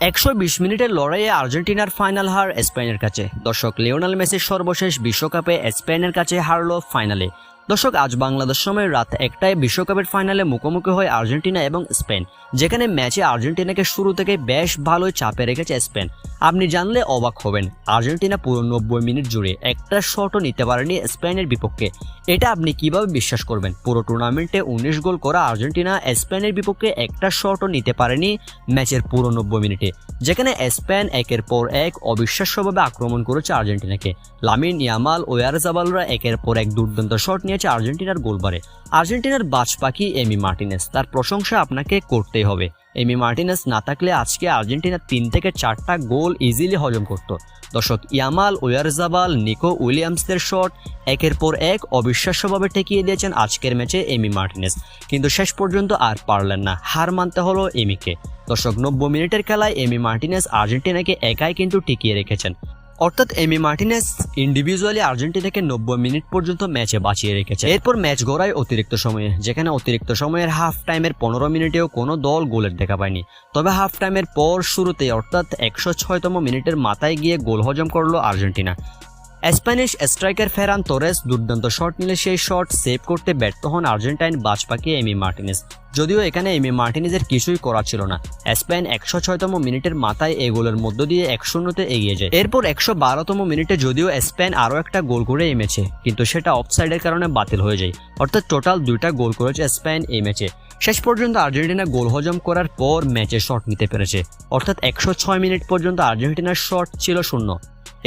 120 মিনিটের লড়াইয়ে আর্জেন্টিনার ফাইনাল হার স্পেনের কাছে। দর্শক, লিওনেল মেসির সর্বশেষ বিশ্বকাপে স্পেনের কাছে হারলো ফাইনালে। দর্শক, আজ বাংলাদেশ সময় রাত 1টায় বিশ্বকাপের ফাইনালে মুখোমুখি হয় আর্জেন্টিনা এবং স্পেন, যেখানে ম্যাচে আর্জেন্টিনাকে শুরু থেকে বেশ ভালোই চাপে রেখেছে স্পেন। আপনি জানলে অবাক হবেন, আর্জেন্টিনা পুরো 90 মিনিট জুড়ে একটা শটও নিতে পারেনি স্পেনের বিপক্ষে। এটা আপনি কিভাবে বিশ্বাস করবেন? পুরো টুর্নামেন্টে 19 গোল করা আর্জেন্টিনা স্পেনের বিপক্ষে একটা শটও নিতে পারেনি ম্যাচের পুরো 90 মিনিটে, যেখানে স্পেন একের পর এক অবিশ্বাস্যভাবে আক্রমণ করেছে আর্জেন্টিনাকে। লামিন ইয়ামাল, ওয়ারজাবালরা একের পর এক দুর্দান্ত শট নিয়েছে আর্জেন্টিনার গোলবারে। আর্জেন্টিনার বাজপাখি এমি মার্টিনেজ, তার প্রশংসা আপনাকে করতেই হবে। এমি মার্টিনেজ না থাকলে আজকে আর্জেন্টিনা 3 থেকে 4টা গোল ইজিলি হজম করত। দর্শক, ইয়ামাল, ওয়ারজাবাল, নিকো উইলিয়ামসদের শট একের পর এক অবিশ্বাস্যভাবে ঠেকিয়ে দিয়েছেন আজকের ম্যাচে এমি মার্টিনেজ, কিন্তু শেষ পর্যন্ত আর পারলেন না, হার মানতে হলো এমিকে। দর্শক, 90 মিনিটের খেলায় এমি মার্টিনেজ আর্জেন্টিনাকে একাই কিন্তু টিকিয়ে রেখেছেন। অর্থাৎ এমি মার্টিনেজ ইন্ডিভিজুয়ালি আর্জেন্টিনাকে 90 মিনিট পর্যন্ত ম্যাচে বাঁচিয়ে রেখেছে। এরপর ম্যাচ গড়ায় অতিরিক্ত সময়ে, যেখানে অতিরিক্ত সময়ের হাফ টাইমের 15 মিনিটেও কোনো দল গোলের দেখা পায়নি। তবে হাফ টাইমের পর শুরুতে অর্থাৎ 106তম মিনিটের মাথায় গিয়ে গোল হজম করলো Argentina. Spanish striker Ferran Torres দুর্দান্ত শট নিলে সেই শট সেভ করতে ব্যর্থ হন আর্জেন্টাইন বাজপাখি এমি মার্টিনেজ। যদিও এখানে এমি মার্টিনেজের কিছুই করা ছিল না, স্পেন 106তম মিনিটের মাথায় এই গোলের মধ্য দিয়ে 1-0-তে এগিয়ে যায়। এরপর 112তম মিনিটে যদিও স্পেন আরও একটা গোল করে এই ম্যাচে, কিন্তু সেটা অফসাইডের কারণে বাতিল হয়ে যায়। অর্থাৎ টোটাল 2টা গোল করেছে স্পেন এই ম্যাচে। শেষ পর্যন্ত আর্জেন্টিনা গোল হজম করার পর ম্যাচে শট নিতে পেরেছে, অর্থাৎ 106 মিনিট পর্যন্ত আর্জেন্টিনার শট ছিল 0।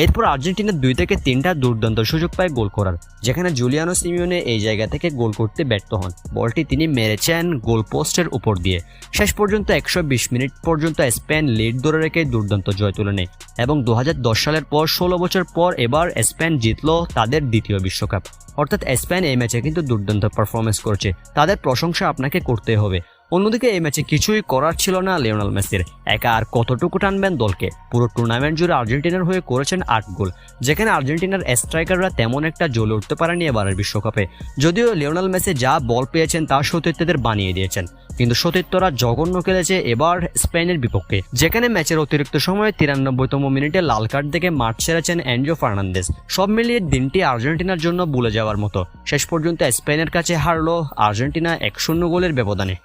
এরপর আর্জেন্টিনা 2 থেকে 3টা দুর্দান্ত সুযোগ পায় গোল করার, যেখানে জুলিয়ানো সিমিওনে এই জায়গা থেকে গোল করতে ব্যর্থ হন। বলটি তিনি মেরেছেন গোল পোস্টের উপর দিয়ে। শেষ পর্যন্ত 120 মিনিট পর্যন্ত স্পেন লিড ধরে রেখে দুর্দান্ত জয় তুলে নেয় এবং 2010 সালের পর 16 বছর পর এবার স্পেন জিতল তাদের দ্বিতীয় বিশ্বকাপ। অর্থাৎ স্পেন এই ম্যাচে কিন্তু দুর্দান্ত পারফরমেন্স করছে, তাদের প্রশংসা আপনাকে করতে হবে। অন্যদিকে এই ম্যাচে কিছুই করার ছিল না লিওনেল মেসির, একা আর কতটুকু টানবেন দলকে। পুরো টুর্নামেন্ট জুড়ে আর্জেন্টিনার হয়ে করেছেন 8 গোল, যেখানে আর্জেন্টিনার স্ট্রাইকাররা তেমন একটা জ্বলে উঠতে পারেনি এবারের বিশ্বকাপে। যদিও লিওনেল মেসি যা বল পেয়েছেন তা সতীর্থদের বানিয়ে দিয়েছেন, কিন্তু সতীর্থরা জঘন্য খেলেছে এবার স্পেনের বিপক্ষে, যেখানে ম্যাচের অতিরিক্ত সময়ে 93তম মিনিটে লাল কার্ড দেখে মাঠ ছেড়েছেন এনজো ফার্নান্দেজ। সব মিলিয়ে দিনটি আর্জেন্টিনার জন্য ভুলে যাওয়ার মতো। শেষ পর্যন্ত স্পেনের কাছে হারলো আর্জেন্টিনা 1-0 গোলের ব্যবধানে।